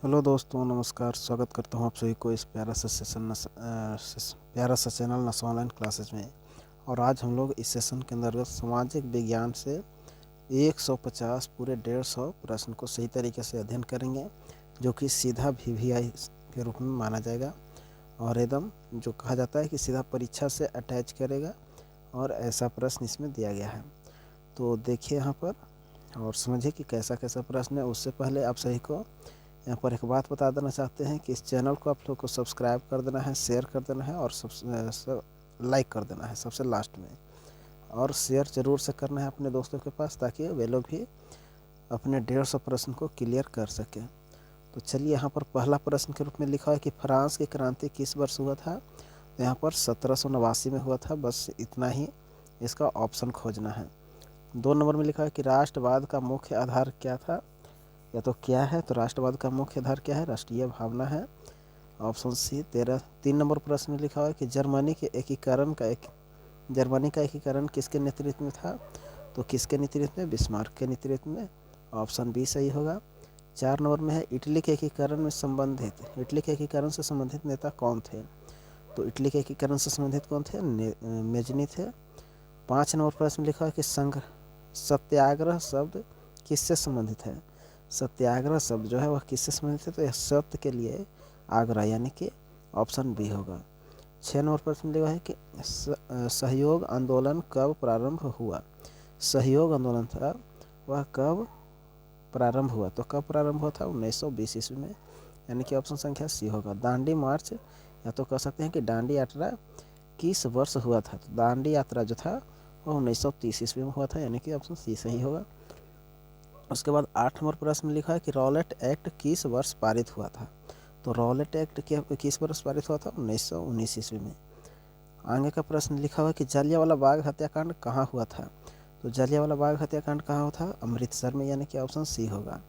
Hello दोस्तों, नमस्कार। स्वागत करता हूँ आप सभी को इस प्यारा सा चैनल नस ऑनलाइन क्लासेस में। और आज हम लोग इस सेशन के अंतर्गत सामाजिक विज्ञान से 150 पूरे 150 प्रश्न को सही तरीके से अध्ययन करेंगे, जो कि सीधा VVI के रूप में माना जाएगा और एकदम जो कहा जाता है कि सीधा परीक्षा से अटैच करेगा, और ऐसा प्रश्न इसमें दिया गया है। तो देखिए यहाँ पर और समझिए कि कैसा कैसा प्रश्न है। उससे पहले आप सभी को यहाँ पर एक बात बता देना चाहते हैं कि इस चैनल को आप लोग को सब्सक्राइब कर देना है, शेयर कर देना है और लाइक कर देना है सबसे लास्ट में। और शेयर ज़रूर से करना है अपने दोस्तों के पास, ताकि वे लोग भी अपने 150 प्रश्न को क्लियर कर सकें। तो चलिए, यहाँ पर पहला प्रश्न के रूप में लिखा है कि फ्रांस की क्रांति किस वर्ष हुआ था। तो यहाँ पर 1789 में हुआ था। बस इतना ही इसका ऑप्शन खोजना है। 2 नंबर में लिखा है कि राष्ट्रवाद का मुख्य आधार क्या था या तो क्या है। तो राष्ट्रवाद का मुख्य आधार क्या है? राष्ट्रीय भावना है। Option C. 3 नंबर प्रश्न में लिखा हुआ है कि जर्मनी का एकीकरण किसके नेतृत्व में था। तो किसके नेतृत्व में? बिस्मार्क के नेतृत्व में। ऑप्शन बी सही होगा। 4 नंबर में है इटली के एकीकरण से संबंधित नेता कौन थे। तो इटली के एकीकरण से संबंधित कौन थे? मेजनी थे। 5 नंबर प्रश्न में लिखा है कि सत्याग्रह शब्द किससे संबंधित है। सत्याग्रह शब्द जो है वह किससे संबंधित है। तो यह सत्य के लिए आग्रह, यानी कि ऑप्शन बी होगा। 6 नंबर प्रश्न लिखा है कि सहयोग आंदोलन कब प्रारंभ हुआ। सहयोग आंदोलन था वह कब प्रारंभ हुआ। तो कब प्रारंभ हुआ था? 1920 ईस्वी में, यानी कि ऑप्शन संख्या सी होगा। दांडी मार्च या तो कह सकते हैं कि दांडी यात्रा किस वर्ष हुआ था। तो दांडी यात्रा जो था वह 1930 ईस्वी में हुआ था, यानी कि ऑप्शन सी सही होगा। उसके बाद 8 नंबर प्रश्न में लिखा है कि रॉलेट एक्ट किस वर्ष पारित हुआ था। तो रॉलेट एक्ट किस वर्ष पारित हुआ था? 1919 ईस्वी में। आगे का प्रश्न लिखा हुआ है कि जलियांवाला बाग हत्याकांड कहाँ हुआ था। तो जलियांवाला बाग हत्याकांड कहाँ हुआ था? अमृतसर में, यानी कि ऑप्शन सी होगा।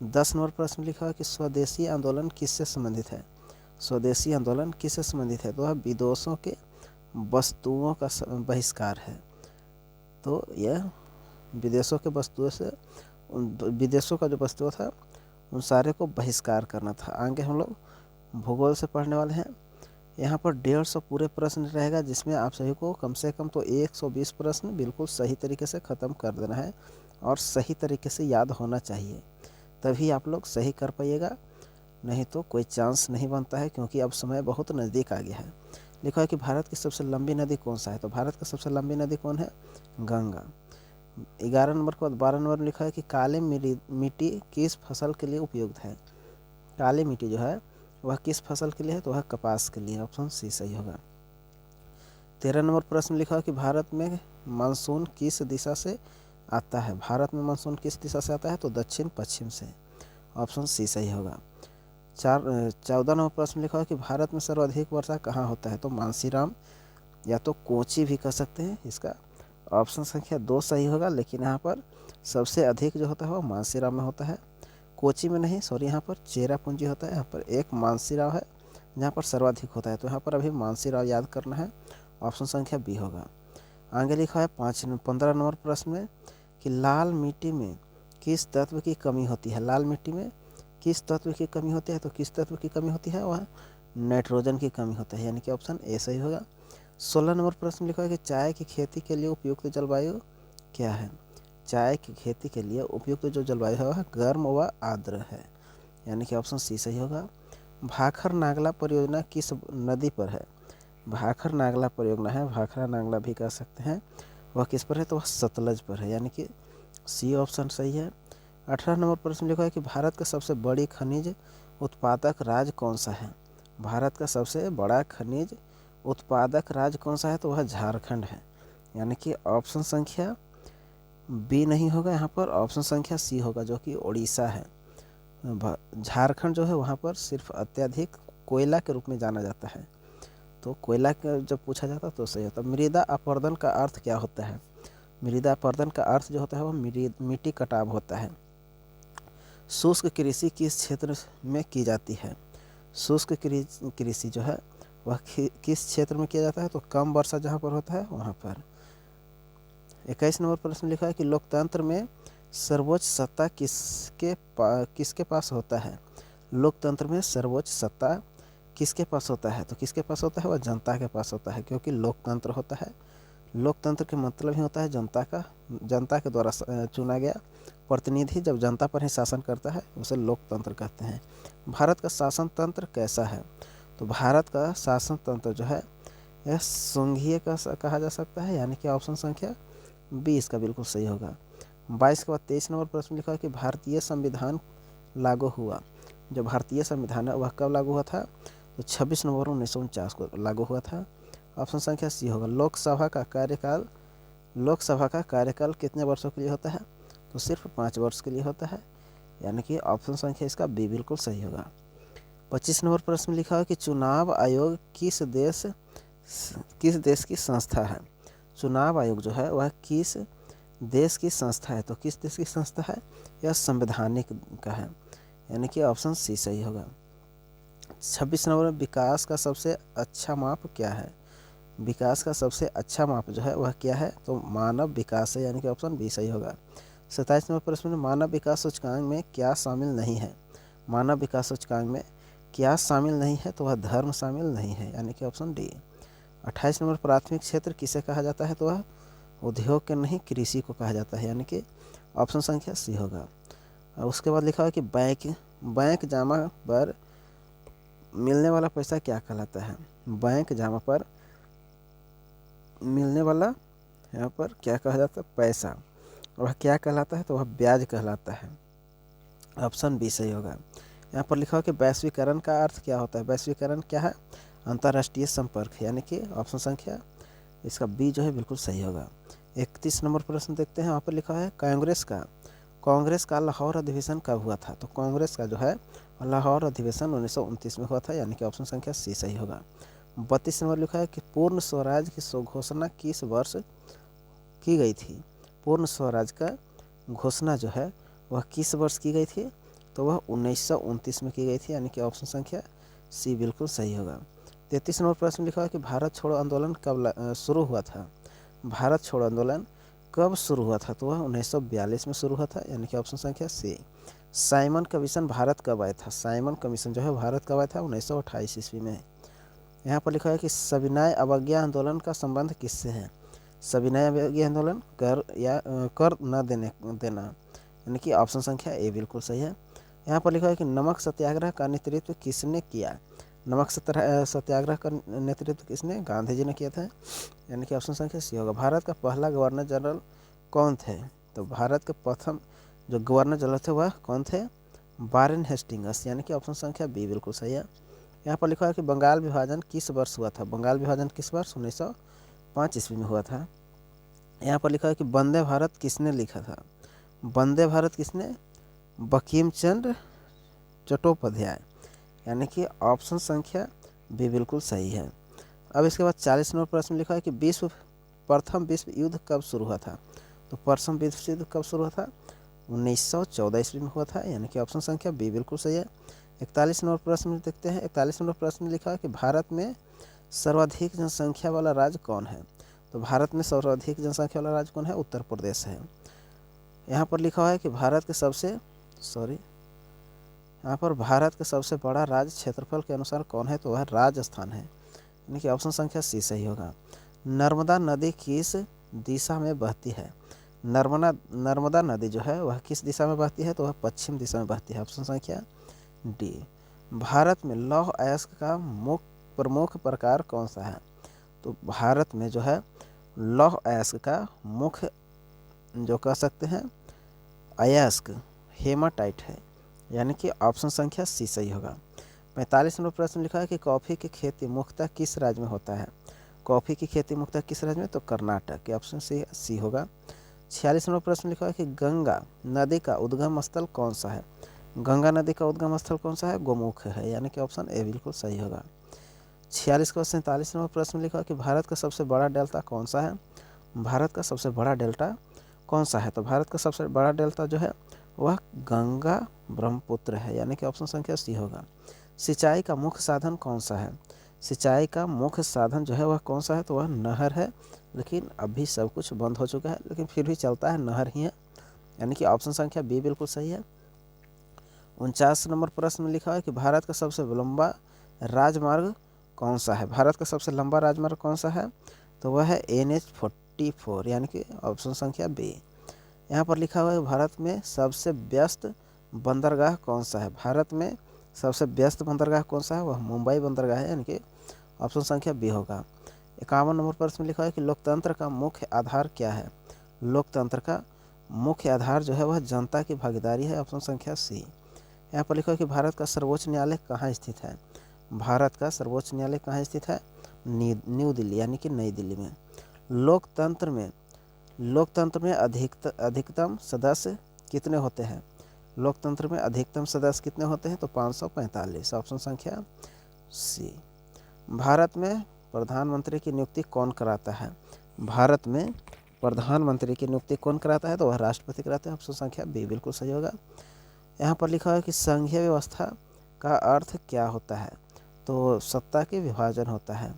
10 नंबर प्रश्न लिखा हुआ है कि स्वदेशी आंदोलन किससे संबंधित है। स्वदेशी आंदोलन किससे संबंधित है? तो वह विदेशों के वस्तुओं का बहिष्कार है। तो यह विदेशों के वस्तुओं से विदेशों का जो वस्तु था उन सारे को बहिष्कार करना था। आगे हम लोग भूगोल से पढ़ने वाले हैं। यहाँ पर 150 पूरे प्रश्न रहेगा, जिसमें आप सभी को कम से कम तो 120 प्रश्न बिल्कुल सही तरीके से ख़त्म कर देना है और सही तरीके से याद होना चाहिए, तभी आप लोग सही कर पाइएगा। नहीं तो कोई चांस नहीं बनता है, क्योंकि अब समय बहुत नज़दीक आ गया है। लिखा है कि भारत की सबसे लंबी नदी कौन सा है। तो भारत की सबसे लंबी नदी कौन है? गंगा। 11 नंबर के बाद 12 नंबर में लिखा है कि काली मिट्टी किस फसल के लिए उपयुक्त है। काली मिट्टी जो है वह किस फसल के लिए है। तो वह कपास के लिए। ऑप्शन सी सही होगा। 13 नंबर प्रश्न लिखा है कि भारत में मानसून किस दिशा से आता है। भारत में मानसून किस दिशा से आता है। तो दक्षिण पश्चिम से। ऑप्शन सी सही होगा। 14 नंबर प्रश्न लिखा है कि भारत में सर्वाधिक वर्षा कहाँ होता है। तो मानसीराम या तो कोची भी कह सकते हैं। इसका ऑप्शन संख्या 2 सही होगा, लेकिन यहाँ पर सबसे अधिक जो होता है वो मानसीराम में होता है। कोची में नहीं, सॉरी, यहाँ पर चेरापूंजी होता है। यहाँ पर एक मानसीराव है जहाँ पर सर्वाधिक होता है। तो यहाँ पर अभी मानसीराव याद करना है। ऑप्शन संख्या बी होगा। आगे लिखा है 15 नंबर प्रश्न में कि लाल मिट्टी में किस तत्व की कमी होती है। लाल मिट्टी में किस तत्व की कमी होती है। तो किस तत्व की कमी होती है? वह नाइट्रोजन की कमी होती है, यानी कि ऑप्शन ए सही होगा। 16 नंबर प्रश्न लिखा है कि चाय की खेती के लिए उपयुक्त जलवायु क्या है। चाय की खेती के लिए उपयुक्त जो जलवायु है वह गर्म व आर्द्र है, यानी कि ऑप्शन सी सही होगा। भाखर नागला परियोजना किस नदी पर है। भाखर नागला परियोजना है, भाखरा नागला भी कह सकते हैं, वह किस पर है। तो वह सतलज पर है, यानी कि सी ऑप्शन सही है। 18 नंबर प्रश्न लिखा है कि भारत का सबसे बड़ी खनिज उत्पादक राज्य कौन सा है। भारत का सबसे बड़ा खनिज उत्पादक राज्य कौन सा है। तो वह झारखंड है, यानी कि ऑप्शन संख्या बी नहीं होगा। यहाँ पर ऑप्शन संख्या सी होगा, जो कि उड़ीसा है। झारखंड जो है वहाँ पर सिर्फ अत्यधिक कोयला के रूप में जाना जाता है। तो कोयला का जब पूछा जाता है तो सही होता है। मृदा अपरदन का अर्थ क्या होता है। मृदा अपरदन का अर्थ जो होता है वह मिट्टी कटाव होता है। शुष्क कृषि किस क्षेत्र में की जाती है। शुष्क कृषि जो है वह किस क्षेत्र में किया जाता है। तो कम वर्षा जहाँ पर होता है वहाँ पर। 21 नंबर प्रश्न लिखा है कि लोकतंत्र में सर्वोच्च सत्ता किसके पास होता है। लोकतंत्र में सर्वोच्च सत्ता किसके पास होता है? तो किसके पास होता है? वह जनता के पास होता है, क्योंकि लोकतंत्र होता है। लोकतंत्र के मतलब ही होता है जनता के द्वारा चुना गया प्रतिनिधि जब जनता पर ही शासन करता है उसे लोकतंत्र कहते हैं। भारत का शासन तंत्र कैसा है? तो भारत का शासन तंत्र जो है यह संघीय का कहा जा सकता है, यानी कि ऑप्शन संख्या 20 का बिल्कुल सही होगा। 22 के बाद 23 नंबर प्रश्न लिखा है कि भारतीय संविधान लागू हुआ। जो भारतीय संविधान है वह कब लागू हुआ था? तो 26 नवंबर 1949 को लागू हुआ था। ऑप्शन संख्या सी होगा। लोकसभा का कार्यकाल कितने वर्षों के लिए होता है? तो सिर्फ 5 वर्ष के लिए होता है, यानी कि ऑप्शन संख्या इसका बी बिल्कुल सही होगा। 25 नंबर प्रश्न लिखा है कि चुनाव आयोग किस देश की संस्था है? चुनाव आयोग जो है वह किस देश की संस्था है? तो किस देश की संस्था है? यह संवैधानिक का है, यानी कि ऑप्शन सी सही होगा। 26 नंबर में विकास का सबसे अच्छा माप क्या है? विकास का सबसे अच्छा माप जो है वह क्या है? तो मानव विकास है, यानी कि ऑप्शन बी सही होगा। 27 नंबर प्रश्न में मानव विकास सूचकांक में क्या शामिल नहीं है? मानव विकास सूचकांक में क्या शामिल नहीं है? तो वह धर्म शामिल नहीं है, यानी कि ऑप्शन डी। 28 नंबर प्राथमिक क्षेत्र किसे कहा जाता है? तो वह उद्योग के नहीं कृषि को कहा जाता है, यानी कि ऑप्शन संख्या सी होगा। और उसके बाद लिखा है कि बैंक जमा पर मिलने वाला पैसा क्या कहलाता है? बैंक जमा पर मिलने वाला यहाँ पर क्या कहा जाता है? पैसा। वह क्या कहलाता है? तो वह ब्याज कहलाता है, ऑप्शन बी सही होगा। यहाँ पर लिखा हो कि वैश्वीकरण का अर्थ क्या होता है? वैश्वीकरण क्या है? अंतर्राष्ट्रीय संपर्क, यानी कि ऑप्शन संख्या इसका बी जो है बिल्कुल सही होगा। 31 नंबर प्रश्न देखते हैं। वहाँ पर लिखा है कांग्रेस का लाहौर अधिवेशन कब हुआ था? तो कांग्रेस का जो है लाहौर अधिवेशन 1929 में हुआ था, यानी कि ऑप्शन संख्या सी सही होगा। 32 नंबर लिखा है कि पूर्ण स्वराज की घोषणा किस वर्ष की गई थी? पूर्ण स्वराज का घोषणा जो है वह किस वर्ष की गई थी? तो वह 1929 में की गई थी, यानी कि ऑप्शन संख्या सी बिल्कुल सही होगा। 33 नंबर प्रश्न लिखा है कि भारत छोड़ो आंदोलन कब शुरू हुआ था? भारत छोड़ो आंदोलन कब शुरू हुआ था? तो वह 1942 में शुरू हुआ था, यानी कि ऑप्शन संख्या सी। साइमन कमीशन भारत कब आया था? साइमन कमीशन जो है भारत कब आया था? 1928 ईस्वी में। यहाँ पर लिखा है कि सविनय अवज्ञा आंदोलन का संबंध किससे है? सविनय अवज्ञा आंदोलन कर न देना, यानी कि ऑप्शन संख्या ए बिल्कुल सही है। यहाँ पर लिखा है कि नमक सत्याग्रह का नेतृत्व किसने किया? नमक सत्याग्रह का नेतृत्व किसने? गांधी जी ने किया था, यानी कि ऑप्शन संख्या सी होगा। भारत का पहला गवर्नर जनरल कौन थे? तो भारत के प्रथम जो गवर्नर जनरल थे वह कौन थे? वारेन हेस्टिंग्स, यानी कि ऑप्शन संख्या बी बिल्कुल सही है। यहाँ पर लिखा है कि बंगाल विभाजन किस वर्ष हुआ था? बंगाल विभाजन किस वर्ष? 1905 ईस्वी में हुआ था। यहाँ पर लिखा है कि वंदे भारत किसने लिखा था? वंदे भारत किसने? बंकिम चंद्र चट्टोपाध्याय, यानी कि ऑप्शन संख्या बी बिल्कुल सही है। अब इसके बाद 40 नंबर प्रश्न लिखा है कि प्रथम विश्व युद्ध कब शुरू हुआ था? तो प्रथम विश्व युद्ध कब शुरू हुआ था? 1914 ईस्वी में हुआ था, यानी कि ऑप्शन संख्या बी बिल्कुल सही है। 41 नंबर प्रश्न देखते हैं। 41 नंबर प्रश्न में लिखा है कि भारत में सर्वाधिक जनसंख्या वाला राज्य कौन है? तो भारत में सर्वाधिक जनसंख्या वाला राज्य कौन है? उत्तर प्रदेश है। यहाँ पर लिखा हुआ है कि भारत के सबसे बड़ा राज्य क्षेत्रफल के अनुसार कौन है? तो वह राजस्थान है, यानी कि ऑप्शन संख्या सी सही होगा। नर्मदा नदी किस दिशा में बहती है? नर्मदा नदी जो है वह किस दिशा में बहती है? तो वह पश्चिम दिशा में बहती है, ऑप्शन संख्या डी। भारत में लौह अयस्क का प्रमुख प्रकार कौन सा है? तो भारत में जो है लौह अयस्क का मुख्य जो कह सकते हैं अयस्क हेमाटाइट है, यानी कि ऑप्शन संख्या सी सही होगा। 45 नंबर प्रश्न लिखा है कि कॉफ़ी की खेती मुख्यतः किस राज्य में होता है? कॉफ़ी की खेती मुख्यतः किस राज्य में? तो कर्नाटक, ऑप्शन सी होगा। 46 नंबर प्रश्न लिखा है कि गंगा नदी का उद्गम स्थल कौन सा है? गंगा नदी का उद्गम स्थल कौन सा है? गोमुख है, यानी कि ऑप्शन ए बिल्कुल सही होगा। 46 का 47 नंबर प्रश्न लिखा है कि भारत का सबसे बड़ा डेल्टा कौन सा है? भारत का सबसे बड़ा डेल्टा कौन सा है? तो भारत का सबसे बड़ा डेल्टा जो है वह गंगा ब्रह्मपुत्र है, यानी कि ऑप्शन संख्या सी होगा। सिंचाई का मुख्य साधन कौन सा है? सिंचाई का मुख्य साधन जो है वह कौन सा है? तो वह नहर है, लेकिन अभी सब कुछ बंद हो चुका है, लेकिन फिर भी चलता है, नहर ही है, यानी कि ऑप्शन संख्या बी बिल्कुल सही है। 49 नंबर प्रश्न में लिखा है कि भारत का सबसे लंबा राजमार्ग कौन सा है। भारत का सबसे लंबा राजमार्ग कौन सा है, तो वह है NH-44, यानी कि ऑप्शन संख्या बी। यहाँ पर लिखा हुआ है भारत में सबसे व्यस्त बंदरगाह कौन सा है। भारत में सबसे व्यस्त बंदरगाह कौन सा है, वह मुंबई बंदरगाह है, यानी कि ऑप्शन संख्या बी होगा। 51 नंबर प्रश्न में लिखा है कि लोकतंत्र का मुख्य आधार क्या है। लोकतंत्र का मुख्य आधार जो है वह जनता की भागीदारी है, ऑप्शन संख्या सी। यहाँ पर लिखा है कि भारत का सर्वोच्च न्यायालय कहाँ स्थित है। भारत का सर्वोच्च न्यायालय कहाँ स्थित है, न्यू दिल्ली, यानी कि नई दिल्ली में। लोकतंत्र में अधिकतम सदस्य कितने होते हैं। लोकतंत्र में अधिकतम सदस्य कितने होते हैं, तो 545, ऑप्शन संख्या सी। भारत में प्रधानमंत्री की नियुक्ति कौन कराता है। भारत में प्रधानमंत्री की नियुक्ति कौन कराता है, तो वह राष्ट्रपति कराते हैं, ऑप्शन संख्या बी बिल्कुल सही होगा। यहाँ पर लिखा है कि संघीय व्यवस्था का अर्थ क्या होता है, तो सत्ता के विभाजन होता है।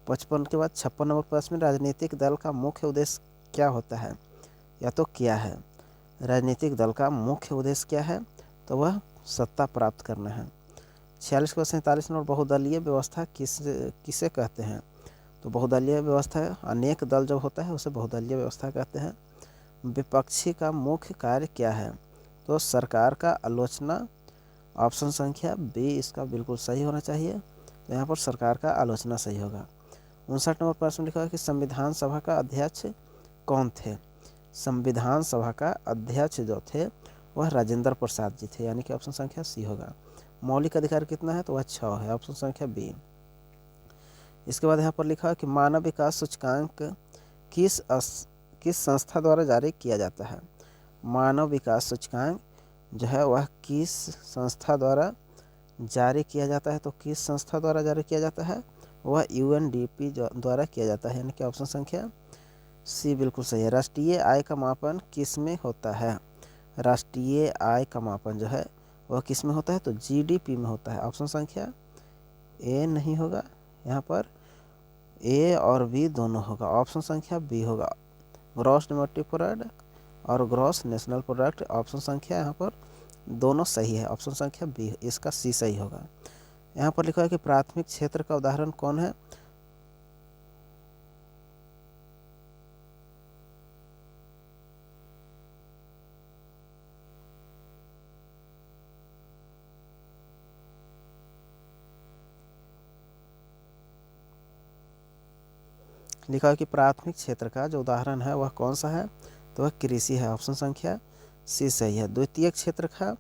55 के बाद 56 नंबर प्रश्न में राजनीतिक दल का मुख्य उद्देश्य क्या होता है, या तो क्या है। राजनीतिक दल का मुख्य उद्देश्य क्या है, तो वह सत्ता प्राप्त करना है। 46 के बाद 47 नंबर बहुदलीय व्यवस्था किसे कहते हैं, तो बहुदलीय व्यवस्था अनेक दल जब होता है उसे बहुदलीय व्यवस्था कहते हैं। विपक्षी का मुख्य कार्य क्या है, तो सरकार का आलोचना, ऑप्शन संख्या बी इसका बिल्कुल सही होना चाहिए। तो यहाँ पर सरकार का आलोचना सही होगा। 59 नंबर प्रश्न लिखा है कि संविधान सभा का अध्यक्ष कौन थे। संविधान सभा का अध्यक्ष जो थे वह राजेंद्र प्रसाद जी थे, यानी कि ऑप्शन संख्या सी होगा। मौलिक अधिकार कितना है, तो वह 6 है, ऑप्शन संख्या बी। इसके बाद यहाँ पर लिखा है कि मानव विकास सूचकांक किस संस्था द्वारा जारी किया जाता है। मानव विकास सूचकांक जो है वह किस संस्था द्वारा जारी किया जाता है, तो किस संस्था द्वारा जारी किया जाता है, वह UNDP द्वारा किया जाता है, यानी कि ऑप्शन संख्या सी बिल्कुल सही है। राष्ट्रीय आय का मापन किस में होता है। राष्ट्रीय आय का मापन जो है वह किस में होता है, तो GDP में होता है, ऑप्शन संख्या ए नहीं होगा, यहाँ पर ए और बी दोनों होगा, ऑप्शन संख्या बी होगा। ग्रॉस डोमेस्टिक प्रोडक्ट और ग्रॉस नेशनल प्रोडक्ट, ऑप्शन संख्या यहाँ पर दोनों सही है, ऑप्शन संख्या बी, इसका सी सही होगा। यहाँ पर लिखा है कि प्राथमिक क्षेत्र का उदाहरण कौन है। लिखा है कि प्राथमिक क्षेत्र का जो उदाहरण है वह कौन सा है, तो वह कृषि है, ऑप्शन संख्या सी सही है। द्वितीय क्षेत्र का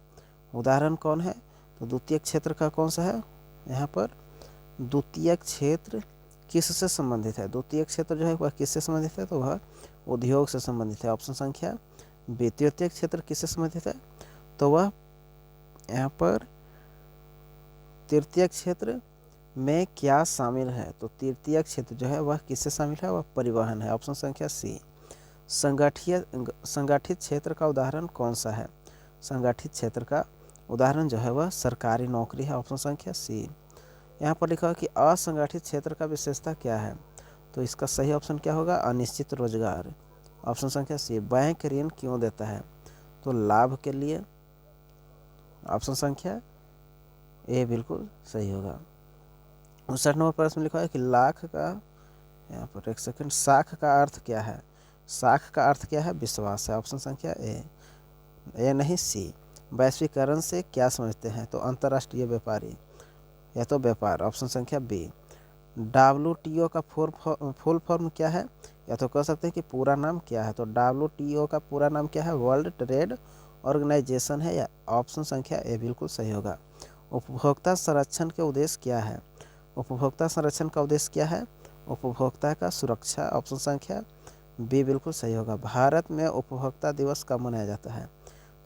उदाहरण कौन है, तो द्वितीय क्षेत्र का कौन सा है, यहाँ पर द्वितीय क्षेत्र किससे संबंधित है। द्वितीय क्षेत्र जो है वह किससे संबंधित है, तो वह उद्योग से संबंधित है, ऑप्शन संख्या बी। तृतीय क्षेत्र किससे संबंधित है, तो वह यहाँ पर तृतीय क्षेत्र में क्या शामिल है, तो तृतीय क्षेत्र जो है वह किससे शामिल है, वह परिवहन है, ऑप्शन संख्या सी। संगठित क्षेत्र का उदाहरण कौन सा है। संगठित क्षेत्र का उदाहरण जो है वह सरकारी नौकरी है, ऑप्शन संख्या सी। यहाँ पर लिखा है कि असंगठित क्षेत्र का विशेषता क्या है, तो इसका सही ऑप्शन क्या होगा, अनिश्चित रोजगार, ऑप्शन संख्या सी। बैंक ऋण क्यों देता है, तो लाभ के लिए, ऑप्शन संख्या ए बिल्कुल सही होगा। 59 नंबर प्रश्न लिखा है कि लाख का, यहाँ पर एक सेकंड, साख का अर्थ क्या है। साख का अर्थ क्या है, विश्वास है, ऑप्शन संख्या ए नहीं सी। वैश्वीकरण से क्या समझते हैं, तो अंतर्राष्ट्रीय व्यापारी, या तो व्यापार, ऑप्शन संख्या बी। WTO का फुल फॉर्म क्या है, या तो कह सकते हैं कि पूरा नाम क्या है, तो WTO का पूरा नाम क्या है, वर्ल्ड ट्रेड ऑर्गेनाइजेशन है, या ऑप्शन संख्या ए बिल्कुल सही होगा। उपभोक्ता संरक्षण के उद्देश्य क्या है। उपभोक्ता संरक्षण का उद्देश्य क्या है, उपभोक्ता का सुरक्षा, ऑप्शन संख्या बी बिल्कुल सही होगा। भारत में उपभोक्ता दिवस कब मनाया जाता है,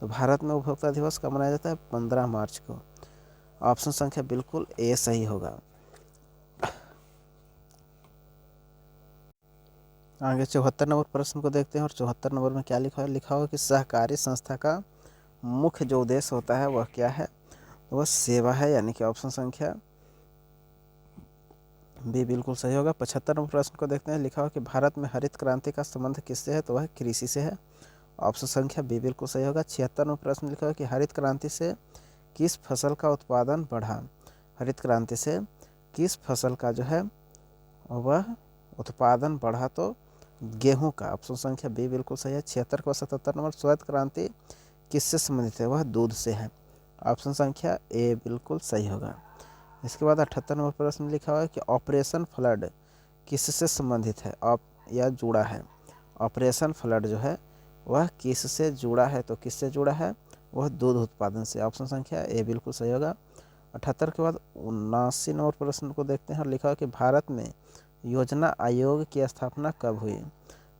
तो भारत में उपभोक्ता दिवस कब मनाया जाता है, 15 मार्च को, ऑप्शन संख्या बिल्कुल ए सही होगा। आगे 74 नंबर प्रश्न को देखते हैं, और 74 नंबर में क्या लिखा है, लिखा हुआ कि सहकारी संस्था का मुख्य जो उद्देश्य होता है वह क्या है, तो वह सेवा है, यानी कि ऑप्शन संख्या बी बिल्कुल सही होगा। 75 नंबर प्रश्न को देखते हैं, लिखा हुआ कि भारत में हरित क्रांति का संबंध किससे है, तो वह कृषि से है, ऑप्शन संख्या बी बिल्कुल सही होगा। 76 नंबर प्रश्न लिखा हुआ कि हरित क्रांति से किस फसल का उत्पादन बढ़ा? हरित क्रांति से किस फसल का जो है वह उत्पादन बढ़ा? तो गेहूं का। ऑप्शन संख्या बी बिल्कुल सही है। 76 का 77 नंबर, श्वेत क्रांति किससे संबंधित है? वह दूध से है। ऑप्शन संख्या ए बिल्कुल सही होगा। इसके बाद 78 नंबर प्रश्न लिखा हुआ है कि ऑपरेशन फ्लड किससे संबंधित है या जुड़ा है? ऑपरेशन फ्लड जो है वह किससे जुड़ा है? तो किससे जुड़ा है? वह दूध उत्पादन से। ऑप्शन संख्या ए बिल्कुल सही होगा। 78 के बाद 79 नंबर प्रश्न को देखते हैं और लिखा है कि भारत में योजना आयोग की स्थापना कब हुई?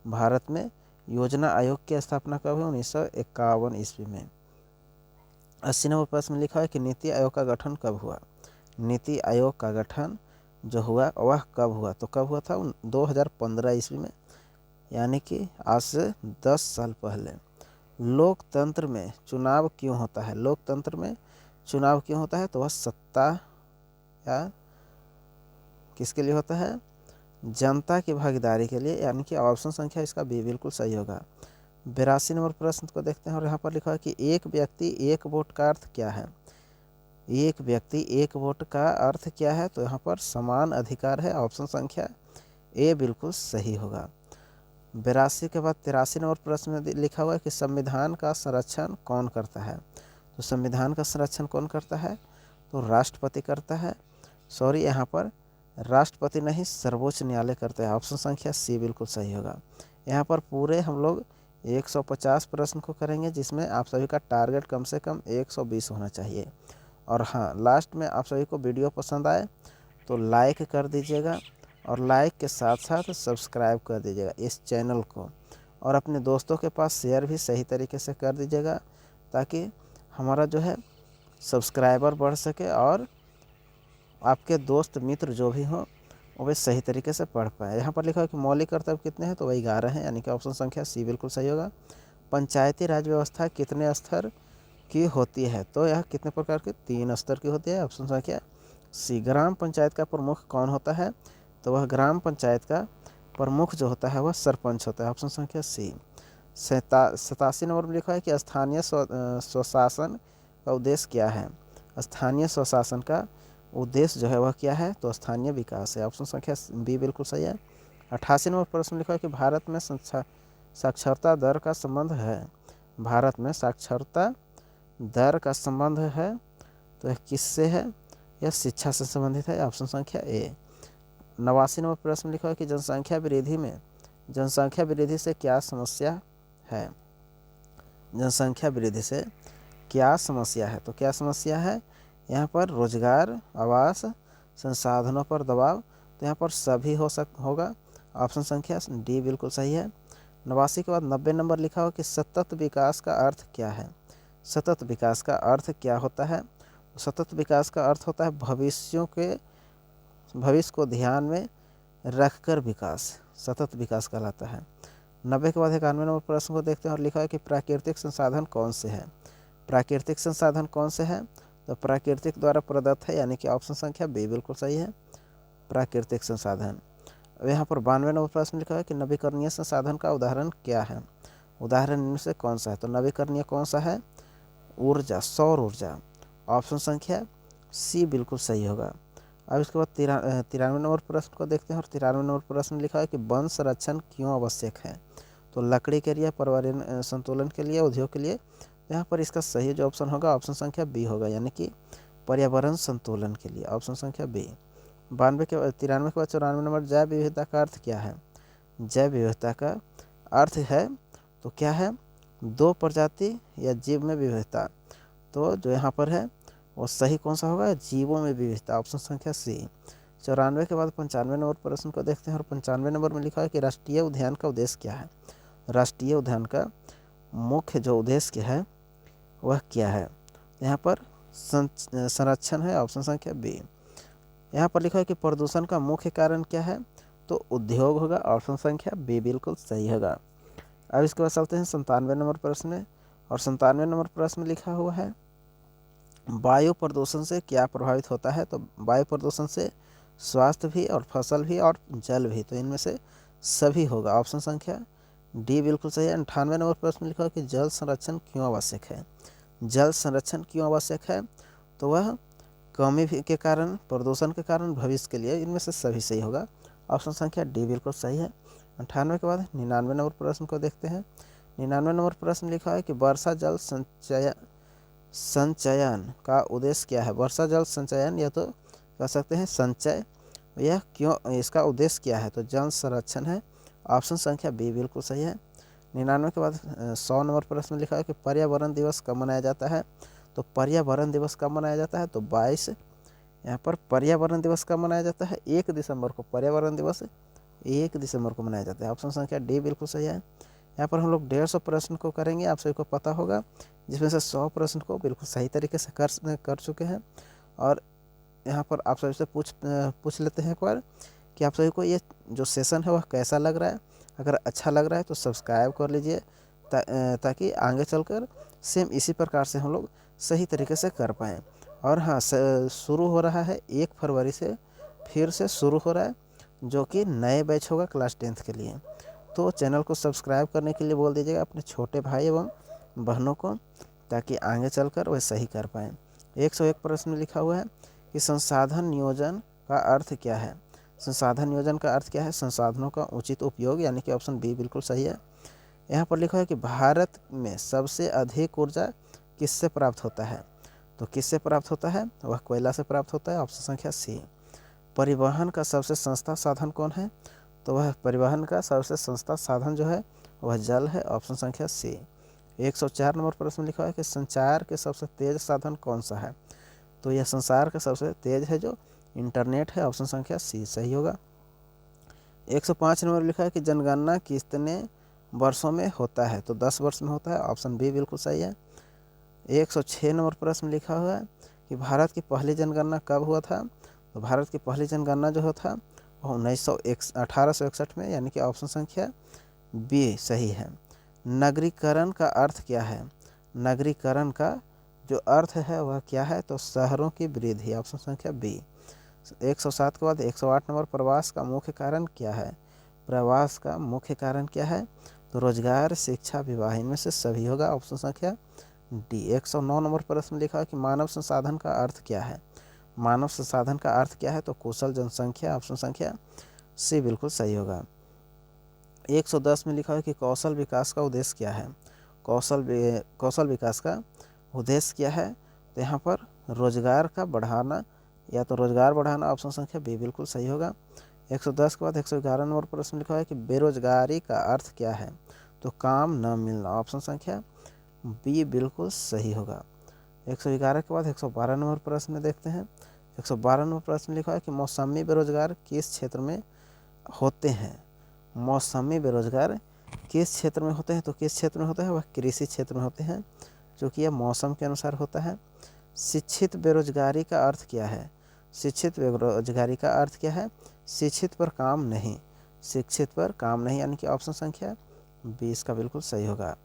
भारत में योजना आयोग की स्थापना कब हुई? 1951 ईस्वी में। 80 नंबर प्रश्न में लिखा है कि नीति आयोग का गठन कब हुआ? नीति आयोग का गठन जो हुआ वह कब हुआ? तो कब हुआ था? 2015 ईस्वी में, यानी कि आज से 10 साल पहले। लोकतंत्र में चुनाव क्यों होता है? लोकतंत्र में चुनाव क्यों होता है? तो वह सत्ता या किसके लिए होता है? जनता की भागीदारी के लिए, यानी कि ऑप्शन संख्या इसका बी बिल्कुल सही होगा। 82 नंबर प्रश्न को देखते हैं और यहाँ पर लिखा है कि एक व्यक्ति एक वोट का अर्थ क्या है? एक व्यक्ति एक वोट का अर्थ क्या है? तो यहाँ पर समान अधिकार है। ऑप्शन संख्या ए बिल्कुल सही होगा। 82 के बाद 83 नंबर प्रश्न में लिखा हुआ है कि संविधान का संरक्षण कौन करता है? तो संविधान का संरक्षण कौन करता है? तो राष्ट्रपति करता है। सॉरी, यहाँ पर राष्ट्रपति नहीं, सर्वोच्च न्यायालय करता है। ऑप्शन संख्या सी बिल्कुल सही होगा। यहाँ पर पूरे हम लोग 150 प्रश्न को करेंगे, जिसमें आप सभी का टारगेट कम से कम 120 होना चाहिए। और हाँ, लास्ट में आप सभी को वीडियो पसंद आए तो लाइक कर दीजिएगा और लाइक के साथ साथ सब्सक्राइब कर दीजिएगा इस चैनल को, और अपने दोस्तों के पास शेयर भी सही तरीके से कर दीजिएगा, ताकि हमारा जो है सब्सक्राइबर बढ़ सके और आपके दोस्त मित्र जो भी हों वो भी सही तरीके से पढ़ पाए। यहाँ पर लिखा है कि मौलिक कर्तव्य कितने हैं? तो वही 11 हैं, यानी कि ऑप्शन संख्या सी बिल्कुल सही होगा। पंचायती राज व्यवस्था कितने स्तर की होती है? तो यह कितने प्रकार के? 3 स्तर की होती है। ऑप्शन संख्या सी। ग्राम पंचायत का प्रमुख कौन होता है? तो वह ग्राम पंचायत का प्रमुख जो होता है वह सरपंच होता है। ऑप्शन संख्या सी। 87 नंबर में लिखा है कि स्थानीय स्वशासन का उद्देश्य क्या है? स्थानीय स्वशासन का उद्देश्य जो है वह क्या है? तो स्थानीय विकास है। ऑप्शन संख्या बी बिल्कुल सही है। 88 नंबर प्रश्न लिखा है कि भारत में साक्षरता दर का संबंध है? भारत में साक्षरता दर का संबंध है तो यह किससे है? यह शिक्षा से संबंधित है। ऑप्शन संख्या ए। 89 नंबर प्रश्न लिखा है कि जनसंख्या वृद्धि से क्या समस्या है? जनसंख्या वृद्धि से क्या समस्या है? तो क्या समस्या है? यहाँ पर रोजगार, आवास, संसाधनों पर दबाव। तो यहाँ पर सभी होगा। ऑप्शन संख्या डी बिल्कुल सही है। 89 के बाद 90 नंबर लिखा हो कि सतत विकास का अर्थ क्या है? सतत विकास का अर्थ क्या होता है? सतत विकास का अर्थ होता है भविष्य को ध्यान में रखकर विकास, सतत विकास कहलाता है। 90 के बाद 91 नंबर प्रश्न को देखते हैं और लिखा है कि प्राकृतिक संसाधन कौन से है? प्राकृतिक संसाधन कौन से है? तो प्राकृतिक द्वारा प्रदत्त है, यानी कि ऑप्शन संख्या बी बिल्कुल सही है, प्राकृतिक संसाधन। अब यहाँ पर 92 नंबर प्रश्न लिखा है कि नवीकरणीय संसाधन का उदाहरण क्या है? उदाहरण इनमें से कौन सा है? तो नवीकरणीय कौन सा है? ऊर्जा, सौर ऊर्जा। ऑप्शन संख्या सी बिल्कुल सही होगा। अब इसके बाद 93 नंबर प्रश्न को देखते हैं और 93 नंबर प्रश्न लिखा है कि वन संरक्षण क्यों आवश्यक है? तो लकड़ी के लिए, पर्यावरण संतुलन के लिए, उद्योग के लिए। यहाँ पर इसका सही जो ऑप्शन होगा ऑप्शन संख्या बी होगा, यानी कि पर्यावरण संतुलन के लिए। ऑप्शन संख्या बी। 93 के बाद 94 नंबर जैव विविधता का अर्थ क्या है? जैव विविधता का अर्थ है तो क्या है? 2 प्रजाति या जीव में विविधता। तो जो यहाँ पर है वो सही कौन सा होगा? जीवों में विविधता। ऑप्शन संख्या सी। 94 के बाद 95 नंबर प्रश्न को देखते हैं और 95 नंबर में लिखा है कि राष्ट्रीय उद्यान का उद्देश्य क्या है? राष्ट्रीय उद्यान का मुख्य जो उद्देश्य है वह क्या है? यहाँ पर संरक्षण है। ऑप्शन संख्या बी। यहाँ पर लिखा है कि प्रदूषण का मुख्य कारण क्या है? तो उद्योग होगा। ऑप्शन संख्या बी बिल्कुल सही होगा। अब इसके बाद चलते हैं 97 नंबर प्रश्न में और 97 नंबर प्रश्न में लिखा हुआ है वायु प्रदूषण से क्या प्रभावित होता है? तो वायु प्रदूषण से स्वास्थ्य भी और फसल भी और जल भी, तो इनमें से सभी होगा। ऑप्शन संख्या डी बिल्कुल सही है। 98 नंबर प्रश्न लिखा है कि जल संरक्षण क्यों आवश्यक है? जल संरक्षण क्यों आवश्यक है? तो वह कमी के कारण, प्रदूषण के कारण भविष्य के लिए। इनमें से सभी सही होगा। ऑप्शन संख्या डी बिल्कुल सही है। 98 के बाद 99 नंबर प्रश्न को देखते हैं। 99 नंबर प्रश्न लिखा है कि वर्षा जल संचयन का उद्देश्य क्या है? वर्षा जल संचयन या तो कह सकते हैं संचय, यह क्यों, इसका उद्देश्य क्या है? तो जल संरक्षण है। ऑप्शन संख्या बी बिल्कुल सही है। 99 के बाद 100 नंबर प्रश्न लिखा है कि पर्यावरण दिवस कब मनाया जाता है? तो पर्यावरण दिवस कब मनाया जाता है? तो 22, यहाँ पर पर्यावरण दिवस कब मनाया जाता है? 1 दिसंबर को। पर्यावरण दिवस 1 दिसंबर को मनाया जाता है। ऑप्शन संख्या डी बिल्कुल सही है। यहाँ पर हम लोग 150 प्रश्न को करेंगे, आप सभी को पता होगा, जिसमें से 100 प्रश्न को बिल्कुल सही तरीके से कर चुके हैं। और यहाँ पर आप सभी से पूछ लेते हैं एक बार कि आप सभी को ये जो सेशन है वह कैसा लग रहा है। अगर अच्छा लग रहा है तो सब्सक्राइब कर लीजिए, ताकि आगे चलकर सेम इसी प्रकार से हम लोग सही तरीके से कर पाएँ। और हाँ, शुरू हो रहा है 1 फरवरी से, फिर से शुरू हो रहा है, जो कि नए बैच होगा क्लास 10th के लिए। तो चैनल को सब्सक्राइब करने के लिए बोल दीजिएगा अपने छोटे भाई एवं बहनों को, ताकि आगे चलकर वह सही कर पाएँ। 101 प्रश्न लिखा हुआ है कि संसाधन नियोजन का अर्थ क्या है? संसाधन नियोजन का अर्थ क्या है? संसाधनों का उचित उपयोग, यानी कि ऑप्शन बी बिल्कुल सही है। यहाँ पर लिखा है कि भारत में सबसे अधिक ऊर्जा किससे प्राप्त होता है? तो किससे प्राप्त होता है? वह कोयला से प्राप्त होता है। ऑप्शन संख्या सी। परिवहन का सबसे सस्ता साधन कौन है? तो वह परिवहन का सबसे सस्ता साधन जो है वह जल है। ऑप्शन संख्या सी। 104 नंबर प्रश्न लिखा है कि संचार के सबसे तेज साधन कौन सा है? तो यह संसार का सबसे तेज है जो इंटरनेट है। ऑप्शन संख्या सी सही होगा। 105 नंबर लिखा है कि जनगणना कितने वर्षों में होता है? तो 10 वर्ष में होता है। ऑप्शन बी बिल्कुल सही है। 106 नंबर प्रश्न लिखा हुआ है कि भारत की पहली जनगणना कब हुआ था? तो भारत की पहली जनगणना जो था वह 1861 में, यानी कि ऑप्शन संख्या बी सही है। नगरीकरण का अर्थ क्या है? नगरीकरण का जो अर्थ है वह क्या है? तो शहरों की वृद्धि। ऑप्शन संख्या बी। 107 के बाद 108 नंबर, प्रवास का मुख्य कारण क्या है? प्रवास का मुख्य कारण क्या है? तो रोजगार, शिक्षा, विवाह, इनमें से सभी होगा। ऑप्शन संख्या डी। 109 नंबर प्रश्न लिखा है कि मानव संसाधन का अर्थ क्या है? मानव संसाधन का अर्थ क्या है? तो कुशल जनसंख्या। ऑप्शन संख्या सी बिल्कुल सही होगा। 110 में लिखा है कि कौशल विकास का उद्देश्य क्या है? कौशल विकास का उद्देश्य क्या है? तो यहाँ पर रोजगार का बढ़ाना, या तो रोजगार बढ़ाना। ऑप्शन संख्या बी बिल्कुल सही होगा। 110 के बाद 111 नंबर प्रश्न लिखा है कि बेरोजगारी का अर्थ क्या है? तो काम न मिलना। ऑप्शन संख्या बी बिल्कुल सही होगा। 111 के बाद 112 नंबर प्रश्न देखते हैं। 112 नंबर प्रश्न लिखा है कि मौसमी बेरोजगार किस क्षेत्र में होते हैं? मौसमी बेरोजगार किस क्षेत्र में होते हैं? तो किस क्षेत्र में होते हैं? वह कृषि क्षेत्र में होते हैं, जो कि यह मौसम के अनुसार होता है। शिक्षित बेरोजगारी का अर्थ क्या है? शिक्षित बेरोजगारी का अर्थ क्या है? शिक्षित पर काम नहीं। शिक्षित पर काम नहीं, यानी कि ऑप्शन संख्या 20 का बिल्कुल सही होगा।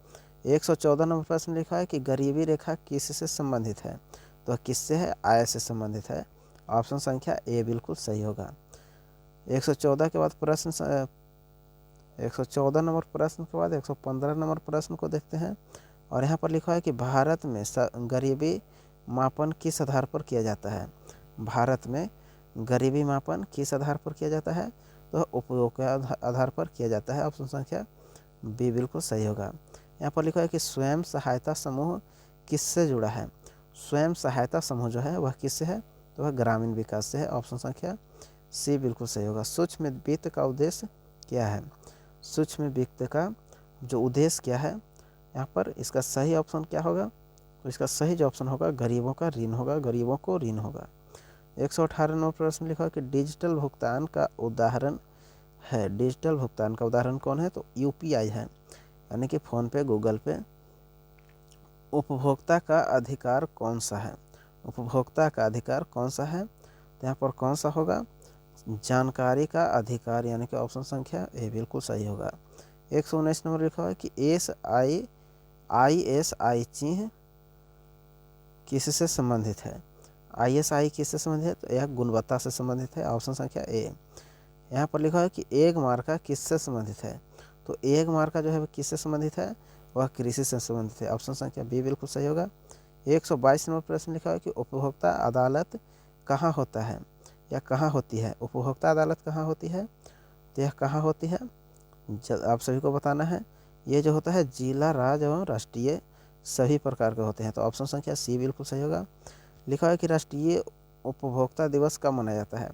114 नंबर प्रश्न लिखा है कि गरीबी रेखा किससे संबंधित है? तो किससे है? आय से संबंधित है। ऑप्शन संख्या ए बिल्कुल सही होगा। 114 के बाद 114 नंबर प्रश्न के बाद 115 नंबर प्रश्न को देखते हैं। और यहाँ पर लिखा है कि भारत में गरीबी मापन किस आधार पर किया जाता है? भारत में गरीबी मापन किस आधार पर किया जाता है? तो उपयोग के आधार पर किया जाता है। ऑप्शन संख्या बी बिल्कुल सही होगा। यहाँ पर लिखा है कि स्वयं सहायता समूह किससे जुड़ा है? स्वयं सहायता समूह जो है वह किससे है? तो वह ग्रामीण विकास से है। ऑप्शन संख्या सी बिल्कुल सही होगा। सूक्ष्म वित्त का उद्देश्य क्या है? सूक्ष्म वित्त का जो उद्देश्य क्या है, यहाँ पर इसका सही ऑप्शन क्या होगा? तो इसका सही जो ऑप्शन होगा गरीबों का ऋण होगा, गरीबों को ऋण होगा। 118 नंबर प्रश्न लिखा कि डिजिटल भुगतान का उदाहरण है। डिजिटल भुगतान का उदाहरण कौन है? तो यूपीआई है, यानी कि फ़ोन पे, गूगल पे। उपभोक्ता का अधिकार कौन सा है? उपभोक्ता का अधिकार कौन सा है? तो यहाँ पर कौन सा होगा? जानकारी का अधिकार, यानी कि ऑप्शन संख्या ए बिल्कुल सही होगा। 119 नंबर लिखा है कि ISI चिन्ह किससे संबंधित है? ISI किससे संबंधित है? तो यह गुणवत्ता से संबंधित है। ऑप्शन संख्या ए। यहाँ पर लिखा है कि एग मार्का किससे संबंधित है? तो एग मार्का जो है वह किससे संबंधित है? वह कृषि से संबंधित है। ऑप्शन संख्या बी बिल्कुल सही होगा। 122 नंबर प्रश्न लिखा है कि उपभोक्ता अदालत कहाँ होता है या कहाँ होती है। उपभोक्ता अदालत कहाँ होती है, तो यह कहाँ होती है आप सभी को बताना है। ये जो होता है जिला, राज्य एवं राष्ट्रीय सभी प्रकार के होते हैं। तो ऑप्शन संख्या सी बिल्कुल सही होगा। लिखा है कि राष्ट्रीय उपभोक्ता दिवस कब मनाया जाता है,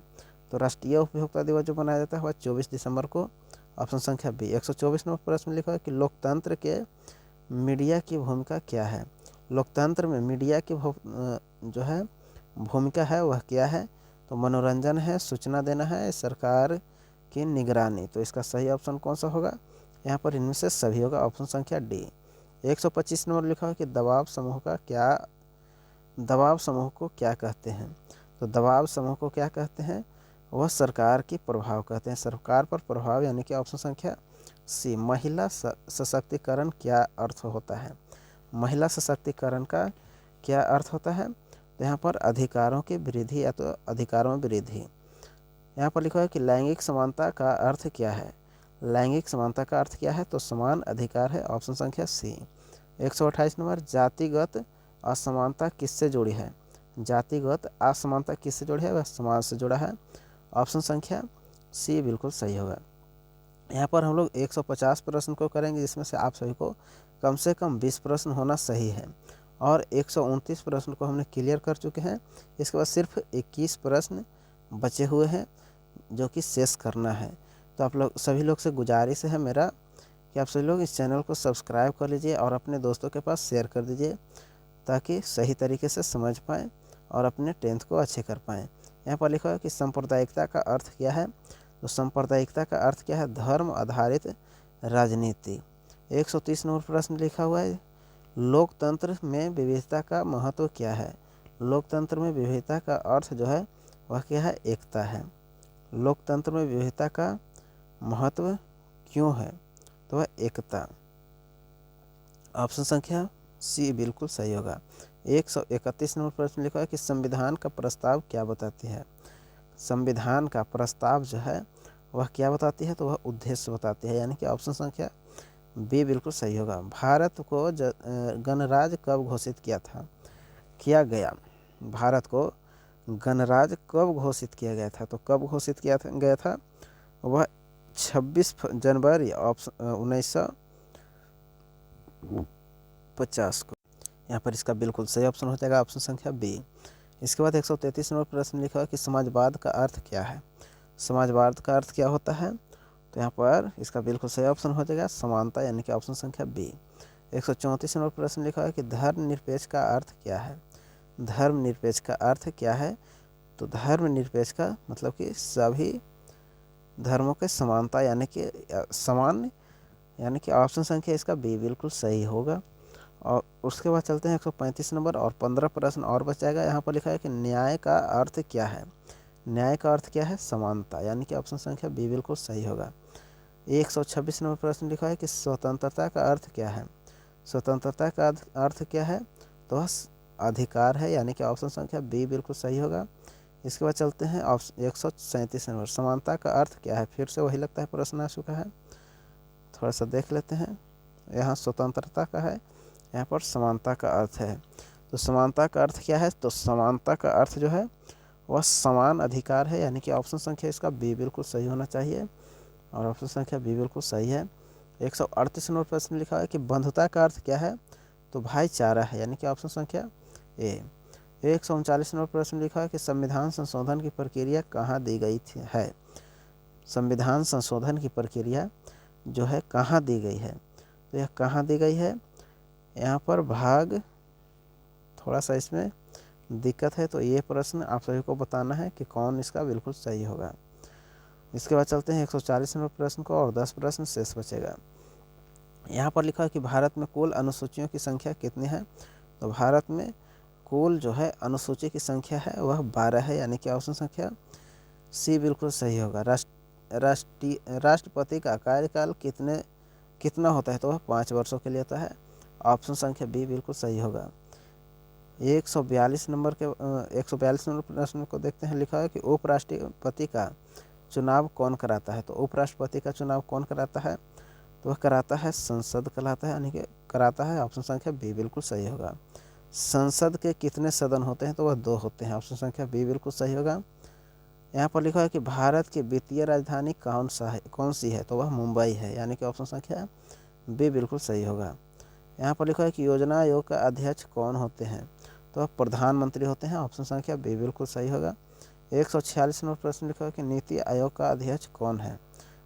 तो राष्ट्रीय उपभोक्ता दिवस जो मनाया जाता है वह 24 दिसंबर को। ऑप्शन संख्या बी। 124 नंबर प्रश्न लिखा है कि लोकतंत्र के मीडिया की भूमिका क्या है। लोकतंत्र में मीडिया की जो है भूमिका है वह क्या है, तो मनोरंजन है, सूचना देना है, सरकार की निगरानी। तो इसका सही ऑप्शन कौन सा होगा, यहाँ पर इनमें से सभी होगा। ऑप्शन संख्या डी। 125 नंबर लिखा है कि दबाव समूह को क्या कहते हैं, तो दबाव समूह को क्या कहते हैं, वह सरकार की प्रभाव कहते हैं। सरकार पर प्रभाव यानी कि ऑप्शन संख्या सी। महिला सशक्तिकरण क्या अर्थ होता है, महिला सशक्तिकरण का क्या अर्थ होता है, तो यहाँ पर अधिकारों की वृद्धि या तो अधिकारों में वृद्धि। यहाँ पर लिखा है कि लैंगिक समानता का अर्थ क्या है, लैंगिक समानता का अर्थ क्या है, तो समान अधिकार है। ऑप्शन संख्या सी। 128 नंबर जातिगत असमानता किससे जुड़ी है, जातिगत असमानता किससे जुड़ी है, वह समाज से जुड़ा है। ऑप्शन संख्या सी बिल्कुल सही होगा। यहाँ पर हम लोग 150 प्रश्न को करेंगे, जिसमें से आप सभी को कम से कम 20 प्रश्न होना सही है, और 129 प्रश्न को हमने क्लियर कर चुके हैं। इसके बाद सिर्फ 21 प्रश्न बचे हुए हैं जो कि शेष करना है। तो आप लोग सभी लोग से गुजारिश है मेरा कि आप सभी लोग इस चैनल को सब्सक्राइब कर लीजिए और अपने दोस्तों के पास शेयर कर दीजिए, ताकि सही तरीके से समझ पाएँ और अपने 10th को अच्छे कर पाएँ। यहाँ पर लिखा है कि सांप्रदायिकता का अर्थ क्या है, तो सांप्रदायिकता का अर्थ क्या है, धर्म आधारित राजनीति। 130 नंबर प्रश्न लिखा हुआ है लोकतंत्र में विविधता का महत्व क्या है। लोकतंत्र में विविधता का अर्थ जो है वह क्या है, एकता है। लोकतंत्र में विविधता का महत्व क्यों है, तो वह एकता। ऑप्शन संख्या सी बिल्कुल सही होगा। 131 नंबर प्रश्न लिखा है कि संविधान का प्रस्ताव क्या बताती है। संविधान का प्रस्ताव जो है वह क्या बताती है, तो वह उद्देश्य बताती है, यानी कि ऑप्शन संख्या बी बिल्कुल सही होगा। भारत को गणराज्य कब घोषित किया गया, भारत को गणराज्य कब घोषित किया गया था, तो कब घोषित किया गया था, वह 26 जनवरी 1950 को। यहाँ पर इसका बिल्कुल सही ऑप्शन हो जाएगा ऑप्शन संख्या बी। इसके बाद 133 नंबर प्रश्न लिखा है कि समाजवाद का अर्थ क्या है। समाजवाद का अर्थ क्या होता है, तो यहाँ पर इसका बिल्कुल सही ऑप्शन हो जाएगा समानता, यानी कि ऑप्शन संख्या बी। 134 नंबर प्रश्न लिखा है कि धर्मनिरपेक्ष का अर्थ क्या है। धर्मनिरपेक्ष का अर्थ क्या है, तो धर्मनिरपेक्ष का मतलब कि सभी धर्मों के समानता यानी कि समान, यानी कि ऑप्शन संख्या इसका बी बिल्कुल सही होगा। और उसके बाद चलते हैं 135 नंबर और 15 प्रश्न और बच जाएगा। यहाँ पर लिखा है कि न्याय का अर्थ क्या है। न्याय का अर्थ क्या है, समानता, यानी कि ऑप्शन संख्या बी बिल्कुल सही होगा। 126 नंबर प्रश्न लिखा है कि स्वतंत्रता का अर्थ क्या है। स्वतंत्रता का अर्थ क्या है, तो वह अधिकार है, यानी कि ऑप्शन संख्या बी बिल्कुल सही होगा। इसके बाद चलते हैं 137 नंबर समानता का अर्थ क्या है। फिर से वही लगता है प्रश्न आ चुका है, थोड़ा सा देख लेते हैं। यहाँ स्वतंत्रता का है, यहाँ पर समानता का अर्थ है। तो समानता का अर्थ क्या है, तो समानता का अर्थ जो है वह समान अधिकार है, यानी कि ऑप्शन संख्या इसका बी बिल्कुल सही होना चाहिए, और ऑप्शन संख्या बी बिल्कुल सही है। 138 नंबर प्रश्न लिखा है कि बंधुता का अर्थ क्या है, तो भाईचारा है, यानी कि ऑप्शन संख्या ए। 139 नंबर प्रश्न लिखा है कि संविधान संशोधन की प्रक्रिया कहाँ दी गई है। संविधान संशोधन की प्रक्रिया जो है कहाँ दी गई है, तो यह कहाँ दी गई है, यहाँ पर भाग थोड़ा सा इसमें दिक्कत है, तो ये प्रश्न आप सभी को बताना है कि कौन इसका बिल्कुल सही होगा। इसके बाद चलते हैं 140 नंबर प्रश्न को, और 10 प्रश्न शेष बचेगा। यहाँ पर लिखा है कि भारत में कुल अनुसूचियों की संख्या कितनी है, तो भारत में कुल जो है अनुसूची की संख्या है वह 12 है, यानी कि ऑप्शन संख्या सी बिल्कुल सही होगा। राष्ट्रपति का कार्यकाल कितना होता है, तो वह 5 वर्षों के लिए होता है। ऑप्शन संख्या बी बिल्कुल सही होगा। 142 नंबर प्रश्न को देखते हैं। लिखा है कि उपराष्ट्रपति का चुनाव कौन कराता है, तो उपराष्ट्रपति का चुनाव कौन कराता है, तो वह कराता है संसद कहलाता है, यानी कि कराता है। ऑप्शन संख्या बी बिल्कुल सही होगा। संसद के कितने सदन होते हैं? तो वह 2 होते हैं। ऑप्शन संख्या बी बिल्कुल सही होगा। यहाँ पर लिखा है कि भारत की वित्तीय राजधानी कौन सी है? तो वह मुंबई है, यानी कि ऑप्शन संख्या बी बिल्कुल सही होगा। यहाँ पर लिखा है कि योजना आयोग का अध्यक्ष कौन होते हैं? तो वह प्रधानमंत्री होते हैं। ऑप्शन संख्या बी बिल्कुल सही होगा। 146 नंबर प्रश्न लिखा है कि नीति आयोग का अध्यक्ष कौन है?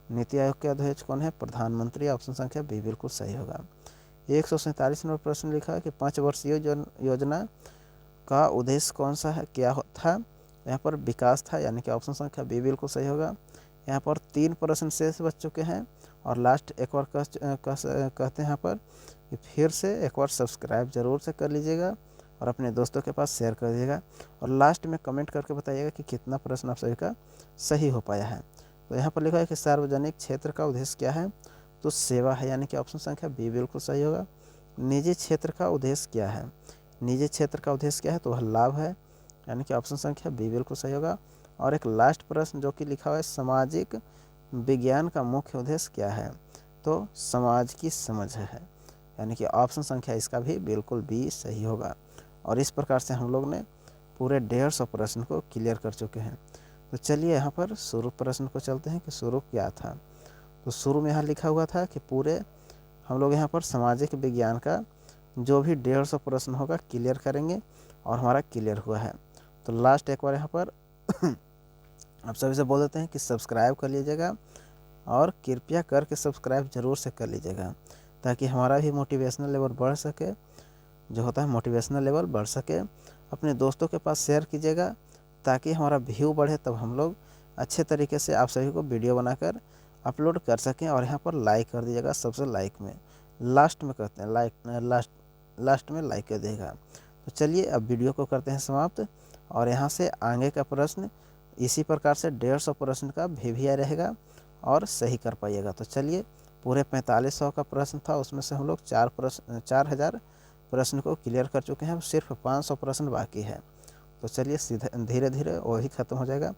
नीति आयोग के अध्यक्ष कौन है? प्रधानमंत्री। ऑप्शन संख्या बी बिल्कुल सही होगा। 147 नंबर प्रश्न लिखा है कि 5 वर्षीय योजना का उद्देश्य कौन सा है, क्या था? यहाँ पर विकास था, यानी कि ऑप्शन संख्या बी बिल्कुल सही होगा। यहाँ पर 3 प्रश्न शेष बच चुके हैं और लास्ट एक बार कहते हैं यहाँ पर कि फिर से एक बार सब्सक्राइब जरूर से कर लीजिएगा और अपने दोस्तों के पास शेयर कर दीजिएगा और लास्ट में कमेंट करके बताइएगा कि कितना प्रश्न आप सभी का सही हो पाया है। तो यहाँ पर लिखा है कि सार्वजनिक क्षेत्र का उद्देश्य क्या है? तो सेवा है, यानी कि ऑप्शन संख्या बी बिल्कुल सही होगा। निजी क्षेत्र का उद्देश्य क्या है? निजी क्षेत्र का उद्देश्य क्या है? तो वह लाभ है, यानी कि ऑप्शन संख्या बी बिल्कुल सही होगा। और एक लास्ट प्रश्न जो कि लिखा हुआ है, सामाजिक विज्ञान का मुख्य उद्देश्य क्या है? तो समाज की समझ है, यानी कि ऑप्शन संख्या इसका भी बिल्कुल बी सही होगा। और इस प्रकार से हम लोग ने पूरे 150 प्रश्न को क्लियर कर चुके हैं। तो चलिए यहाँ पर शुरू प्रश्न को चलते हैं कि शुरू क्या था। तो शुरू में यहाँ लिखा हुआ था कि पूरे हम लोग यहाँ पर सामाजिक विज्ञान का जो भी 150 प्रश्न होगा क्लियर करेंगे और हमारा क्लियर हुआ है। तो लास्ट एक बार यहाँ पर आप सभी से बोल देते हैं कि सब्सक्राइब कर लीजिएगा और कृपया करके सब्सक्राइब ज़रूर से कर लीजिएगा ताकि हमारा भी मोटिवेशनल लेवल बढ़ सके, जो होता है मोटिवेशनल लेवल बढ़ सके। अपने दोस्तों के पास शेयर कीजिएगा ताकि हमारा व्यू बढ़े, तब हम लोग अच्छे तरीके से आप सभी को वीडियो बनाकर अपलोड कर सकें। और यहाँ पर लाइक कर दीजिएगा, सबसे लाइक में लास्ट में करते हैं लास्ट में लाइक कर देगा। तो चलिए अब वीडियो को करते हैं समाप्त और यहाँ से आगे का प्रश्न इसी प्रकार से 150 प्रश्न का भी रहेगा और सही कर पाइएगा। तो चलिए पूरे 4500 का प्रश्न था, उसमें से हम लोग 4000 प्रश्न को क्लियर कर चुके हैं। अब सिर्फ 500 प्रश्न बाकी है। तो चलिए सीधे धीरे धीरे वही ख़त्म हो जाएगा।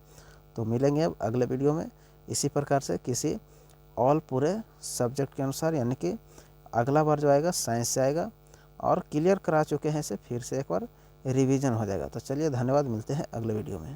तो मिलेंगे अब अगले वीडियो में इसी प्रकार से किसी ऑल पूरे सब्जेक्ट के अनुसार, यानी कि अगला बार जो आएगा साइंस से आएगा और क्लियर करा चुके हैं इसे फिर से एक बार रिवीजन हो जाएगा। तो चलिए धन्यवाद, मिलते हैं अगले वीडियो में।